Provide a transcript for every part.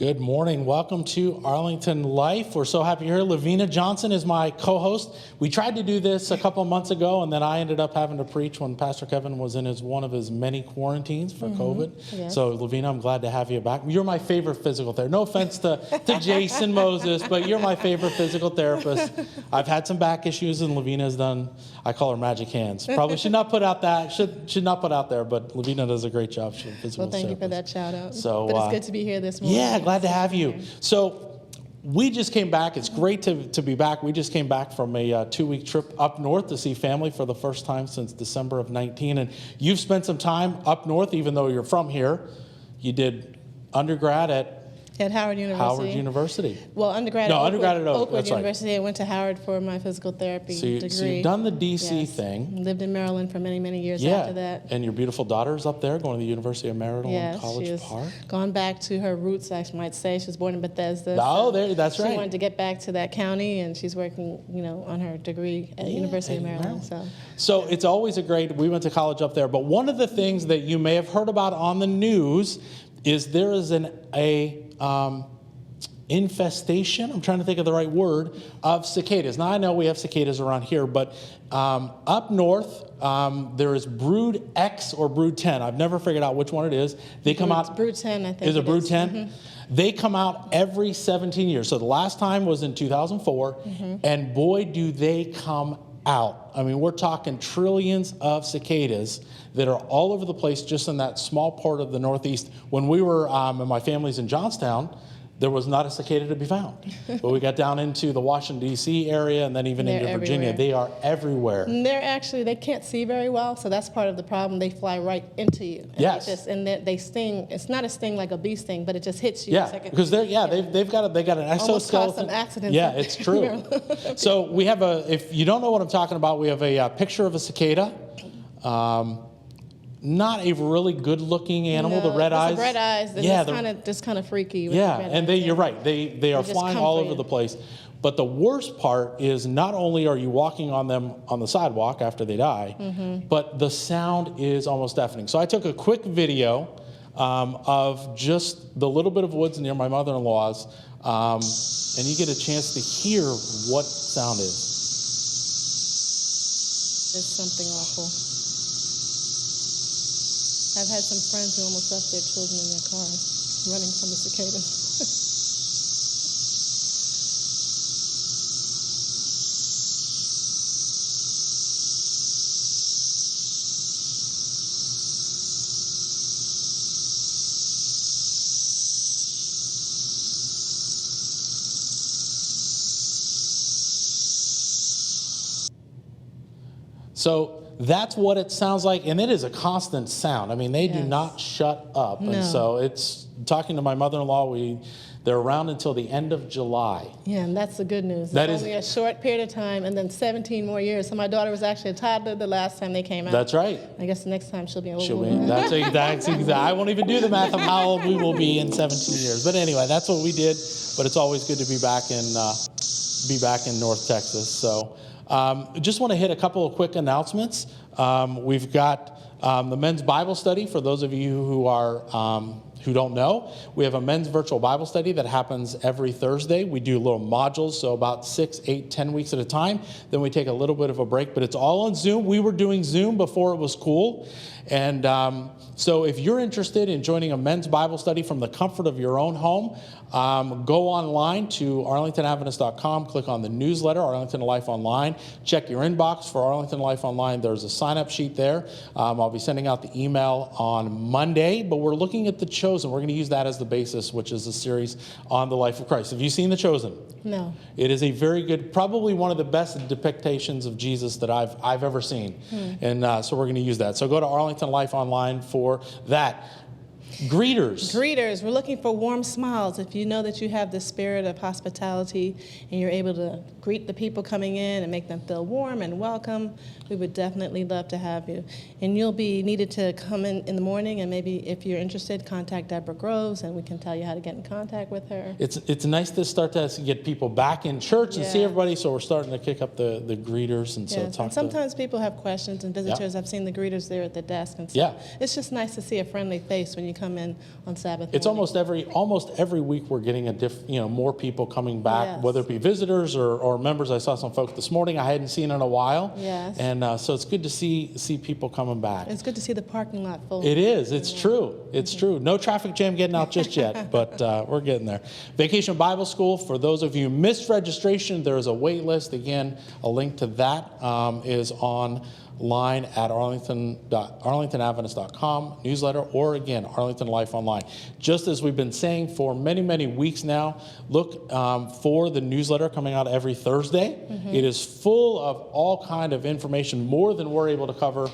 Good morning. Welcome to Arlington Life. We're so happy you're here. Lovina Johnson is my co-host. We tried to do this a couple of months ago, and then I ended up having to preach when Pastor Kevin was in one of his many quarantines for COVID. Yes. So, Lovina, I'm glad to have you back. You're my favorite physical therapist. No offense to Jason Moses, but you're my favorite physical therapist. I've had some back issues, and Lovina's done, I call her magic hands. Probably should not put out that, should not put out there, but Lovina does a great job. She's a physical Well, thank you for therapist. that shout out. So, but it's good to be here this morning. Yeah, glad to have you. So we just came back. It's great to be back. We just came back from a 2-week trip up north to see family for the first time since December of 19. And you've spent some time up north, even though you're from here. You did undergrad at Howard University. Well, undergrad at Oakwood University. Right. I went to Howard for my physical therapy degree. So you've done the D.C. Yes. thing. Lived in Maryland for many, many years after that. And your beautiful daughter's up there going to the University of Maryland in College Park. Gone back to her roots, I might say. She was born in Bethesda. That's right. She wanted to get back to that county, and she's working, on her degree at the University of Maryland. So it's always we went to college up there. But one of the things that you may have heard about on the news is there is infestation, I'm trying to think of the right word, of cicadas. Now, I know we have cicadas around here, but up north, there is Brood X or Brood 10. I've never figured out which one it is. They come out. Brood 10, I think. Is it Brood 10? Mm-hmm. They come out every 17 years. So the last time was in 2004, and boy, do they come out. I mean, we're talking trillions of cicadas that are all over the place just in that small part of the Northeast. When we were, and my family's in Johnstown, there was not a cicada to be found. But we got down into the Washington, D.C. area, and then even into Virginia. Everywhere. They are everywhere. And they can't see very well, so that's part of the problem. They fly right into you. And Yes. they sting. It's not a sting like a bee sting, but it just hits you. Yeah, because they've got an exoskeleton. Almost caused some accidents. Yeah, it's true. So we have if you don't know what I'm talking about, we have a picture of a cicada. Not a really good-looking animal. The red eyes. The red eyes. Yeah, just kind of freaky. With yeah, the red and eyes. you're right. They are flying all over the place. But the worst part is not only are you walking on them on the sidewalk after they die, but the sound is almost deafening. So I took a quick video of just the little bit of woods near my mother-in-law's, and you get a chance to hear what sound is. It's something awful. I've had some friends who almost left their children in their cars running from the cicadas. So that's what it sounds like, and it is a constant sound. I mean, they do not shut up. No. And so it's, talking to my mother-in-law, they're around until the end of July. Yeah, and that's the good news. That it's only a short period of time, and then 17 more years. So my daughter was actually a toddler the last time they came out. That's right. I guess the next time she'll be a little older. That's exactly. I won't even do the math of how old we will be in 17 years. But anyway, that's what we did. But it's always good to be back in North Texas. So just want to hit a couple of quick announcements. We've got the men's Bible study. For those of you who don't know, we have a men's virtual Bible study that happens every Thursday. We do little modules, so about 6, 8, 10 weeks at a time. Then we take a little bit of a break, but it's all on Zoom. We were doing Zoom before it was cool. And so if you're interested in joining a men's Bible study from the comfort of your own home, go online to arlingtonadventist.com, click on the newsletter, Arlington Life Online. Check your inbox for Arlington Life Online. There's a sign-up sheet there. I'll be sending out the email on Monday, but we're looking at The Chosen. We're going to use that as the basis, which is a series on the life of Christ. Have you seen The Chosen? No. It is a very good, probably one of the best depictions of Jesus that I've ever seen. And so we're going to use that. So go to Arlington Life Online for that. Greeters. We're looking for warm smiles. If you know that you have the spirit of hospitality and you're able to greet the people coming in and make them feel warm and welcome, we would definitely love to have you. And you'll be needed to come in the morning, and maybe if you're interested, contact Deborah Groves, and we can tell you how to get in contact with her. It's nice to start to get people back in church and see everybody, so we're starting to kick up the greeters. And so and sometimes people have questions, and visitors, I've seen the greeters there at the desk. And so it's just nice to see a friendly face when you come come in on Sabbath It's morning. almost every week we're getting more people coming back, Yes. whether it be visitors or members. I saw some folks this morning I hadn't seen in a while. Yes. And so it's good to see people coming back. It's good to see the parking lot full. It is. It's true. It's true. No traffic jam getting out just yet, but we're getting there. Vacation Bible School, for those of you who missed registration, there is a wait list. Again, a link to that is online at arlingtonadventist.com, newsletter, or again, Arlington Life Online. Just as we've been saying for many, many weeks now, look for the newsletter coming out every Thursday. It is full of all kind of information, more than we're able to cover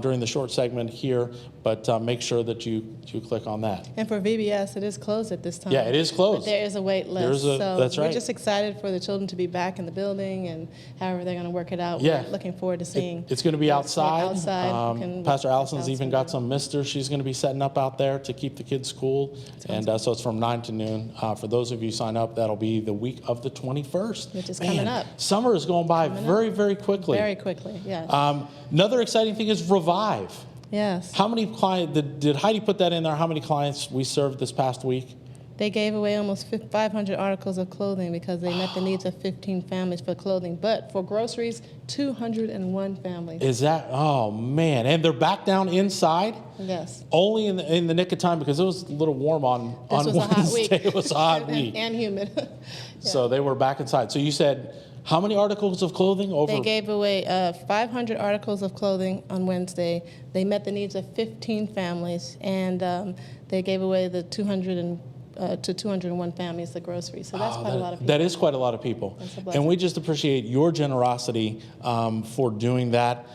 during the short segment here, but make sure that you click on that. And for VBS, it is closed at this time. Yeah, it is closed. But there is a wait list. That's right. We're just excited for the children to be back in the building, and however they're going to work it out. Yeah. We're looking forward to seeing. It's going to be outside. Outside. We can Pastor work Allison's even got outside. some misters she's going to be setting up out there to keep the kids cool. And so it's from 9 to noon. For those of you who sign up, that'll be the week of the 21st. Which is coming up. Summer is going by very, very quickly. Very quickly, yes. Another exciting thing is Revive. Yes. How many clients, did Heidi put that in there, how many clients we served this past week? They gave away almost 500 articles of clothing because they met the needs of 15 families for clothing. But for groceries, 201 families. Is that, oh man, and they're back down inside? Yes. Only in the nick of time because it was a little warm on This was Wednesday. a hot week. It was a hot week. And humid. Yeah. So they were back inside. So you said, how many articles of clothing? They gave away 500 articles of clothing on Wednesday. They met the needs of 15 families, and they gave away the 201 families the groceries. So that's quite a lot of people. That is quite a lot of people. That's a blessing. And we just appreciate your generosity for doing that.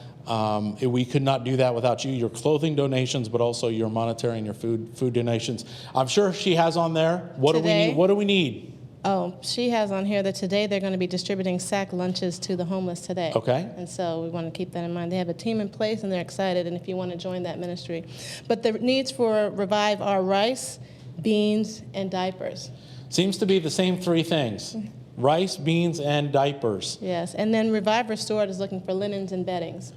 We could not do that without you, your clothing donations, but also your monetary and your food donations. I'm sure she has on there. What do we need? What do we need? Oh, she has on here that today they're going to be distributing sack lunches to the homeless today. Okay. And so we want to keep that in mind. They have a team in place, and they're excited, and if you want to join that ministry. But the needs for Revive are rice, beans, and diapers. Seems to be the same three things. Rice, beans, and diapers. Yes, and then Revive Restored is looking for linens and beddings.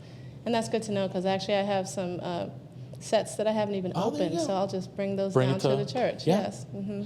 And that's good to know because actually I have some sets that I haven't even opened, so I'll just bring those down to the church. Yeah. Yes. Mm-hmm.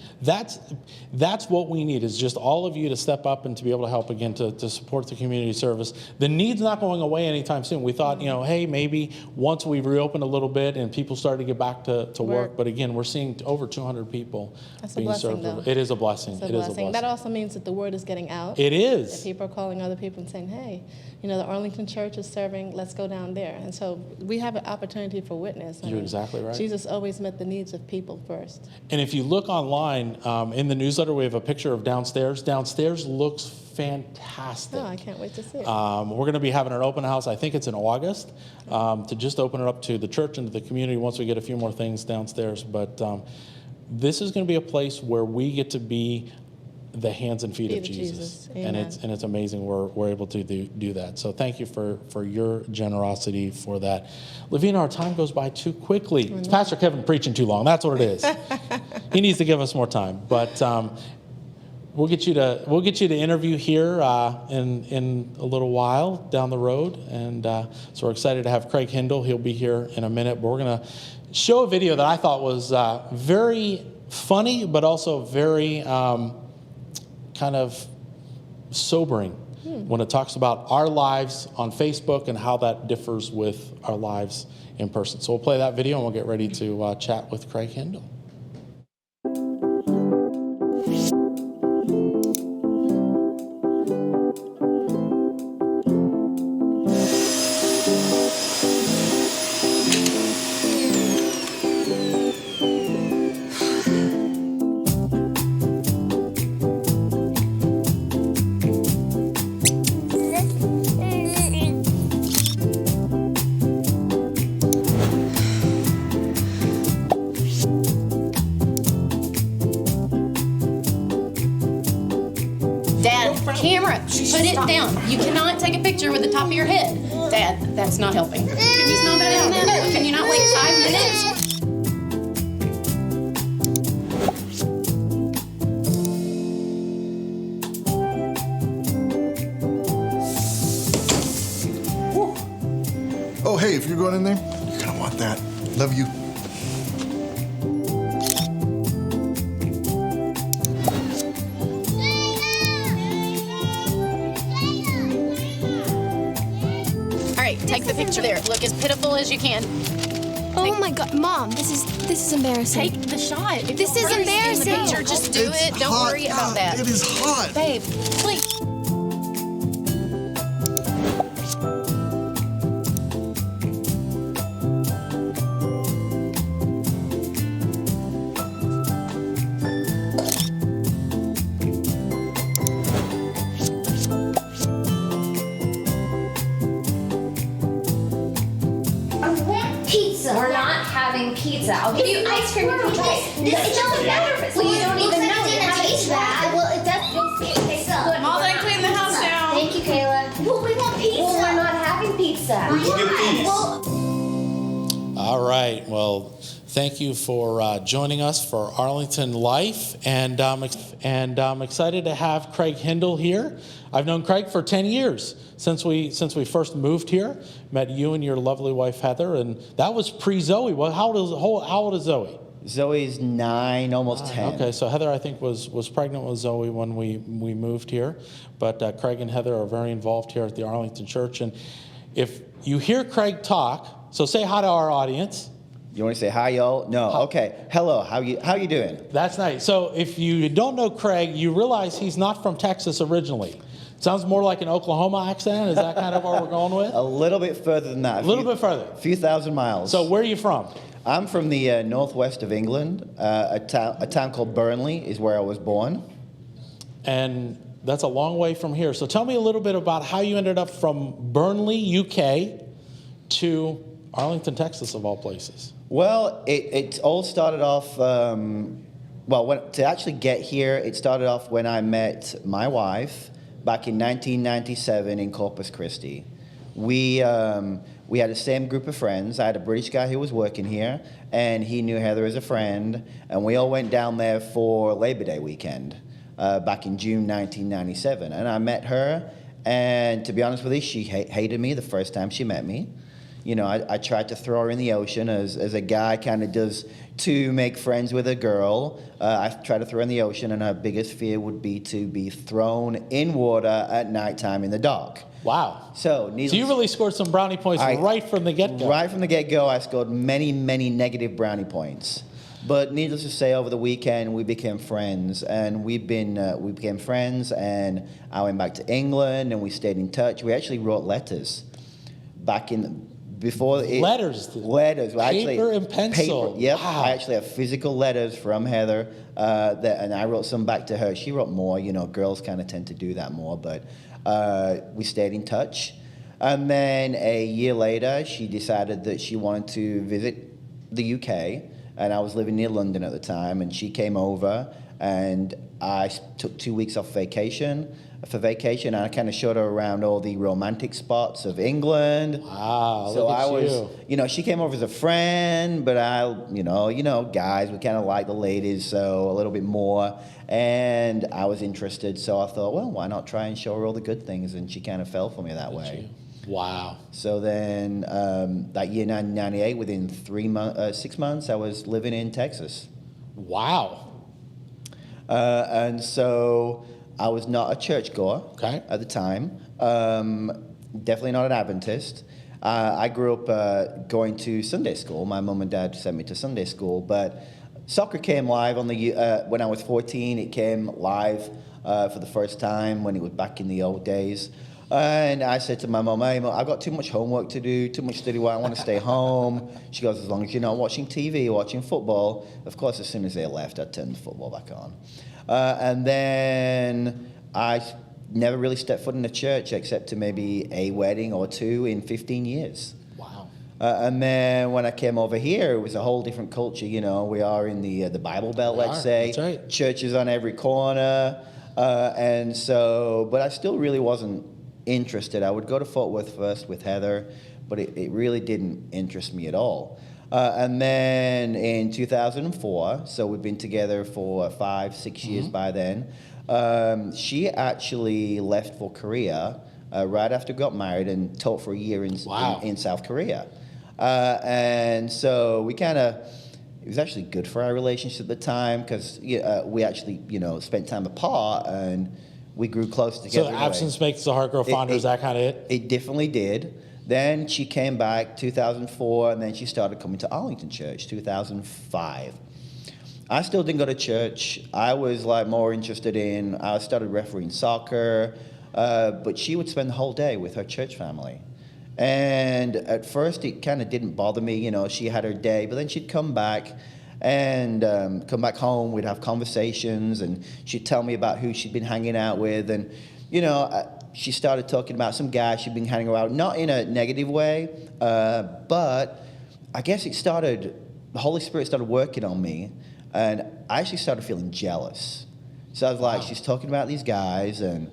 That's what we need, is just all of you to step up and to be able to help again to support the community service. The need's not going away anytime soon. We thought, hey, maybe once we reopen a little bit and people start to get back to work, but again, we're seeing over 200 people being served. Though. It is a blessing. It's a blessing. That also means that the word is getting out. It is. That people are calling other people and saying, hey, the Arlington Church is serving, let's go down there. And so we have an opportunity for witness. You're exactly right. Jesus always met the needs of people first. And if you look online, in the newsletter, we have a picture of downstairs. Downstairs looks fantastic. Oh, I can't wait to see it. We're going to be having an open house, I think it's in August, to just open it up to the church and to the community once we get a few more things downstairs. But this is going to be a place where we get to be the hands and feet of Jesus. And it's amazing we're able to do that. So thank you for your generosity for that. Lavina, our time goes by too quickly. It's Pastor Kevin preaching too long. That's what it is. He needs to give us more time. But we'll get you to interview here in a little while down the road. And so we're excited to have Craig Hindle. He'll be here in a minute. But we're going to show a video that I thought was very funny, but also very kind of sobering when it talks about our lives on Facebook and how that differs with our lives in person. So we'll play that video and we'll get ready to chat with Craig Hindle. Camera, put it down. You cannot take a picture with the top of your head. Dad, that's not helping. Can you smell that in there? Can you not wait 5 minutes? Oh, hey, if you're going in there, you're gonna want that. Love you. take the picture there. Look as pitiful as you can. Oh my God, Mom, this is embarrassing. Take the shot. If This you're is first in the embarrassing. picture, just do it. Don't worry about that. It is hot. Babe, please. Pizza. We're not having pizza. I'll give you ice cream if you try it. It doesn't matter if it's. Well, you don't even know. You haven't tried. Well, it does. You'll see. Okay, so. Malden, clean the house down. Thank you, Kayla. Well, we want pizza. Well, we're not having pizza. We'll get these. Well, All right. Well, thank you for joining us for Arlington Life, and I'm excited to have Craig Hindle here. I've known Craig for 10 years since we first moved here. Met you and your lovely wife Heather, and that was pre-Zoe. Well, how old is Zoe? Zoe's 9, almost 10. Okay, so Heather, I think, was pregnant with Zoe when we moved here. But Craig and Heather are very involved here at the Arlington Church. And if you hear Craig talk, so say hi to our audience. You want to say hi, y'all? No. Okay. Hello. How you doing? That's nice. So if you don't know Craig, you realize he's not from Texas originally. Sounds more like an Oklahoma accent. Is that kind of what we're going with? A little bit further than that. A little bit further. A few thousand miles. So where are you from? I'm from the northwest of England. A town called Burnley is where I was born. And that's a long way from here. So tell me a little bit about how you ended up from Burnley, UK, to Arlington, Texas, of all places. Well, it all started off. To actually get here, it started off when I met my wife back in 1997 in Corpus Christi. We had the same group of friends. I had a British guy who was working here, and he knew Heather as a friend, and we all went down there for Labor Day weekend back in June 1997. And I met her, and to be honest with you, she hated me the first time she met me. You know, I tried to throw her in the ocean as a guy kind of does to make friends with a girl. I tried to throw her in the ocean, and her biggest fear would be to be thrown in water at nighttime in the dark. Wow. So you really scored some brownie points right from the get-go. Right from the get-go, I scored many, many negative brownie points. But needless to say, over the weekend, we became friends, and we became friends, and I went back to England, and we stayed in touch. We actually wrote letters back in... Letters. Well, paper and pencil. Paper, yep. Wow. I actually have physical letters from Heather, and I wrote some back to her. She wrote more. You know, girls kind of tend to do that more, but we stayed in touch. And then a year later, she decided that she wanted to visit the UK, and I was living near London at the time, and she came over, and I took 2 weeks off vacation. And I kind of showed her around all the romantic spots of England. Wow, so look at you know, she came over as a friend, but guys, we kind of like the ladies, so a little bit more. And I was interested, so I thought, well, why not try and show her all the good things? And she kind of fell for me that way. Wow. So then that year, 1998, within 6 months, I was living in Texas. Wow. And so I was not a churchgoer at the time. Definitely not an Adventist. I grew up going to Sunday school. My mom and dad sent me to Sunday school, but soccer came live on when I was 14. It came live for the first time when it was back in the old days. And I said to my mom, "Hey, Mom, I've got too much homework to do, too much study. I want to stay home." She goes, "As long as you're not watching TV, watching football." Of course, as soon as they left, I turned the football back on. And then I never really stepped foot in a church except to maybe a wedding or two in 15 years. Wow. And then when I came over here, it was a whole different culture. You know, we are in the Bible Belt, let's say. That's right. Churches on every corner. And so, but I still really wasn't interested. I would go to Fort Worth first with Heather, but it really didn't interest me at all. And then in 2004, so we've been together for 5-6 years by then, she actually left for Korea right after we got married and taught for a year in South Korea. And so we kind of, it was actually good for our relationship at the time because we actually, spent time apart and we grew close together. So absence makes the heart grow fonder, is that kind of it? It definitely did. Then she came back 2004, and then she started coming to Arlington Church 2005. I still didn't go to church. I was like more interested in, I started refereeing soccer, but she would spend the whole day with her church family. And at first it kind of didn't bother me, you know, she had her day, but then she'd come back and come back home, we'd have conversations, and she'd tell me about who she'd been hanging out with, and, you know, she started talking about some guy she'd been hanging around, not in a negative way, but I guess it started, the Holy Spirit started working on me, and I actually started feeling jealous. So I was like, she's talking about these guys, and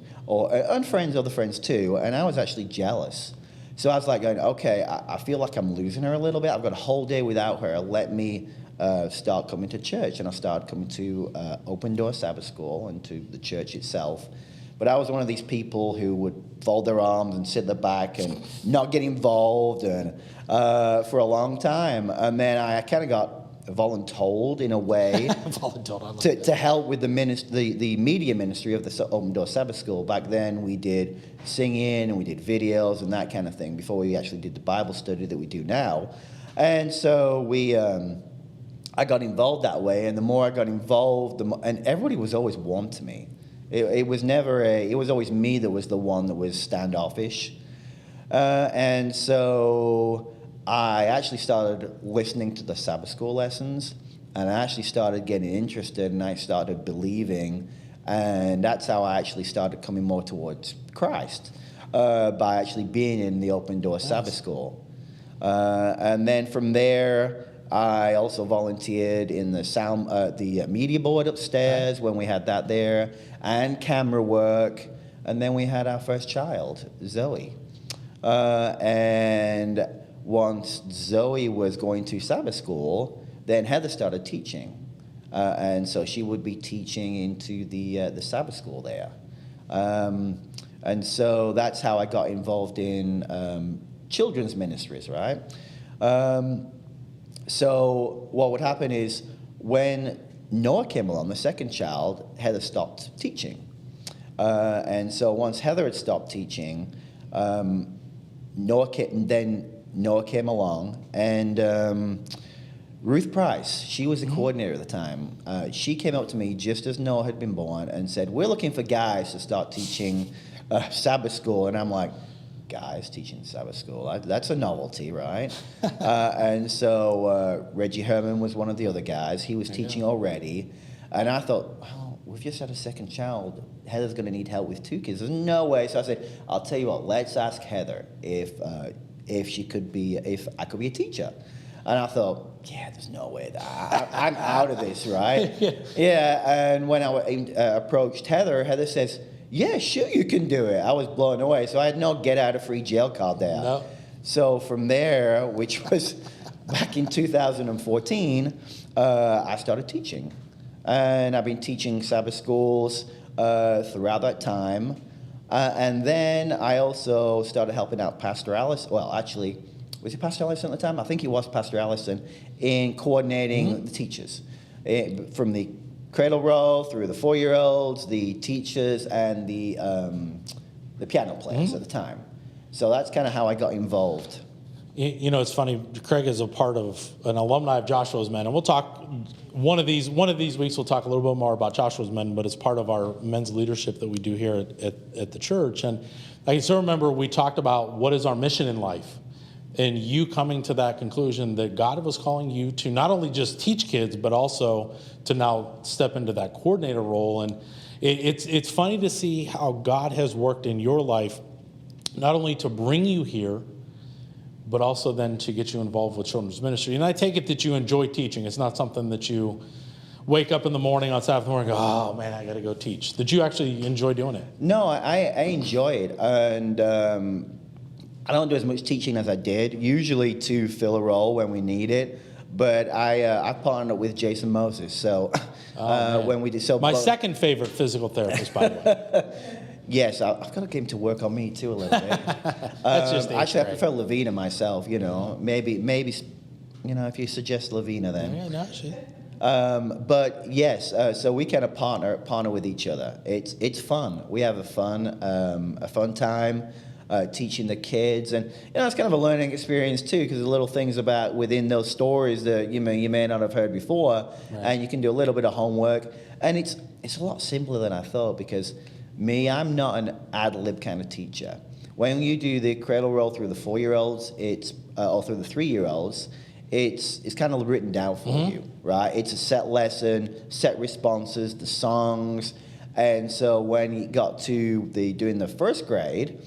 friends, other friends too, and I was actually jealous. So I was like going, okay, I feel like I'm losing her a little bit. I've got a whole day without her. Let me start coming to church. And I started coming to Open Door Sabbath School and to the church itself. But I was one of these people who would fold their arms and sit in the back and not get involved and for a long time. And then I kind of got voluntold in a way to help with the media ministry of the Open Door Sabbath School. Back then we did singing and we did videos and that kind of thing before we actually did the Bible study that we do now. And so I got involved that way, and the more I got involved, and everybody was always warm to me. It was always me that was the one that was standoffish. And so I actually started listening to the Sabbath school lessons, and I actually started getting interested, and I started believing, and that's how I actually started coming more towards Christ, by actually being in the Open Door Sabbath School. And then from there, I also volunteered in the media board upstairs when we had that there, and camera work, and then we had our first child, Zoe. And once Zoe was going to Sabbath school, then Heather started teaching. And so she would be teaching into the Sabbath school there. And so that's how I got involved in children's ministries, right? So what would happen is when Noah came along, the second child, Heather stopped teaching. And so once Heather had stopped teaching, Noah came along, and Ruth Price, she was the coordinator at the time. She came up to me just as Noah had been born and said, "We're looking for guys to start teaching Sabbath school." And I'm like, guys teaching Sabbath school, that's a novelty, right? And so Reggie Herman was one of the other guys. He was teaching already. And I thought, well, we've just had a second child. Heather's going to need help with 2 kids. There's no way. So I said, I'll tell you what, let's ask Heather if I could be a teacher. And I thought, yeah, there's no way. I'm out of this, right? Yeah. And when I approached Heather, Heather says, "Yeah, sure, you can do it." I was blown away. So I had no get out of free jail card there. No. So from there, which was back in 2014, I started teaching. And I've been teaching Sabbath schools throughout that time. And then I also started helping out Pastor Allison. Well, actually, was it Pastor Allison at the time? I think it was Pastor Allison, in coordinating the teachers from the cradle roll through the 4-year-olds, the teachers, and the piano players at the time. So that's kind of how I got involved. You know, it's funny. Craig is a part of an alumni of Joshua's Men, and we'll talk one of these weeks. We'll talk a little bit more about Joshua's Men, but it's part of our men's leadership that we do here at the church. And I still remember we talked about what is our mission in life, and you coming to that conclusion that God was calling you to not only just teach kids, but also to now step into that coordinator role. And it's funny to see how God has worked in your life, not only to bring you here, but also then to get you involved with children's ministry. And I take it that you enjoy teaching. It's not something that you wake up in the morning on Sabbath morning and go, "Oh man, I got to go teach." Did you actually enjoy doing it? No, I enjoy it. And I don't do as much teaching as I did, usually to fill a role when we need it. But I partnered with Jason Moses. So when we did my second favorite physical therapist, by the way. Yes, I've got to get him to work on me too a little bit. That's just actually, I prefer Lovina myself. You know, maybe, you know, if you suggest Lovina, then. Yeah, no, she. But yes, so we kind of partner with each other. It's fun. We have a fun time. teaching the kids. And it's kind of a learning experience too, because the little things about within those stories that you may not have heard before, and you can do a little bit of homework. And it's a lot simpler than I thought, because I'm not an ad-lib kind of teacher. When you do the cradle roll through the 4-year-olds, or through the 3-year-olds, it's kind of written down for you, right? It's a set lesson, set responses, the songs. And so when you got to doing the first grade,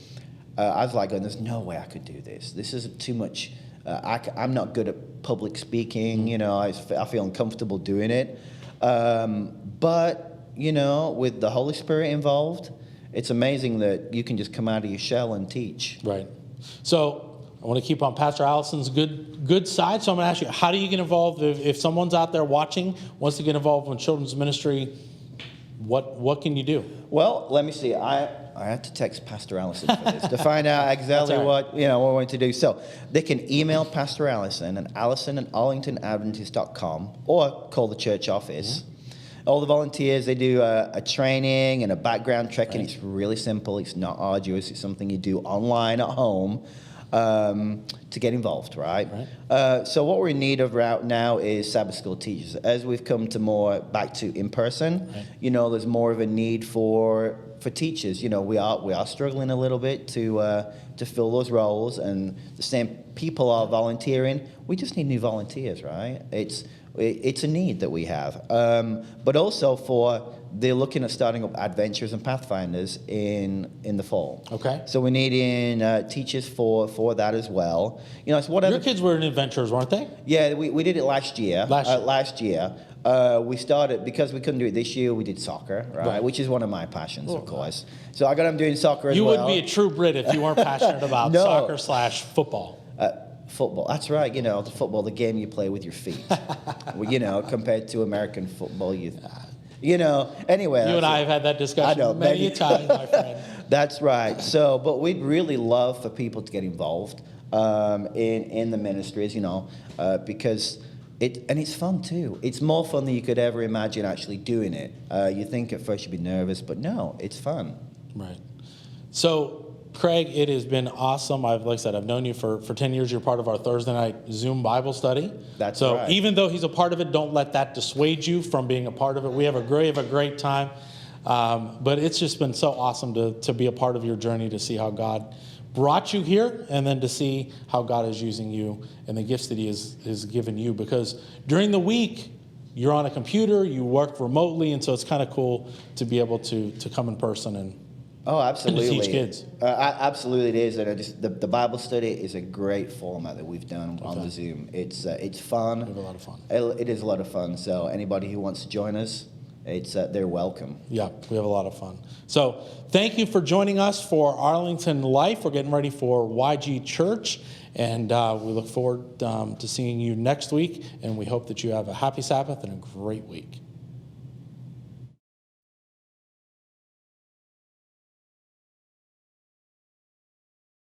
I was like, there's no way I could do this. This is too much. I'm not good at public speaking. I feel uncomfortable doing it. But, with the Holy Spirit involved, it's amazing that you can just come out of your shell and teach. Right. So I want to keep on Pastor Allison's good side. So I'm going to ask you, how do you get involved? If someone's out there watching, wants to get involved in children's ministry, what can you do? Well, let me see. I had to text Pastor Allison for this to find out exactly what we want to do. So they can email Pastor Allison at allison@arlingtonadventist.com or call the church office. All the volunteers, they do a training and a background check, and it's really simple. It's not arduous. It's something you do online at home to get involved, right? So what we're in need of right now is Sabbath school teachers. As we've come to more back to in person, there's more of a need for teachers. We are struggling a little bit to fill those roles, and the same people are volunteering. We just need new volunteers, right? It's a need that we have, but also they're looking at starting up adventures and pathfinders in the fall. Okay. So we're needing teachers for that as well. It's whatever. Your kids were in adventures, weren't they? Yeah, we did it last year. Last year. We started, because we couldn't do it this year, we did soccer, right? Which is one of my passions, of course. So I got them doing soccer as well. You wouldn't be a true Brit if you weren't passionate about soccer/football. Football, that's right. The football, the game you play with your feet. Compared to American football, anyway. You and I have had that discussion many times, my friend. That's right. So, but we'd really love for people to get involved in the ministries, because it's fun too. It's more fun than you could ever imagine actually doing it. You think at first you'd be nervous, but no, it's fun. Right. So, Craig, it has been awesome. Like I said, I've known you for 10 years. You're part of our Thursday night Zoom Bible study. That's so right. Even though he's a part of it, don't let that dissuade you from being a part of it. We have a great time. But it's just been so awesome to be a part of your journey, to see how God brought you here, and then to see how God is using you and the gifts that he has given you. Because during the week, you're on a computer, you work remotely, and so it's kind of cool to be able to come in person and absolutely. And to teach kids. Absolutely it is. And the Bible study is a great format that we've done on the Zoom. It's fun. We have a lot of fun. It is a lot of fun. So anybody who wants to join us, they're welcome. Yeah, we have a lot of fun. So thank you for joining us for Arlington Life. We're getting ready for YG Church, and we look forward to seeing you next week, and we hope that you have a happy Sabbath and a great week.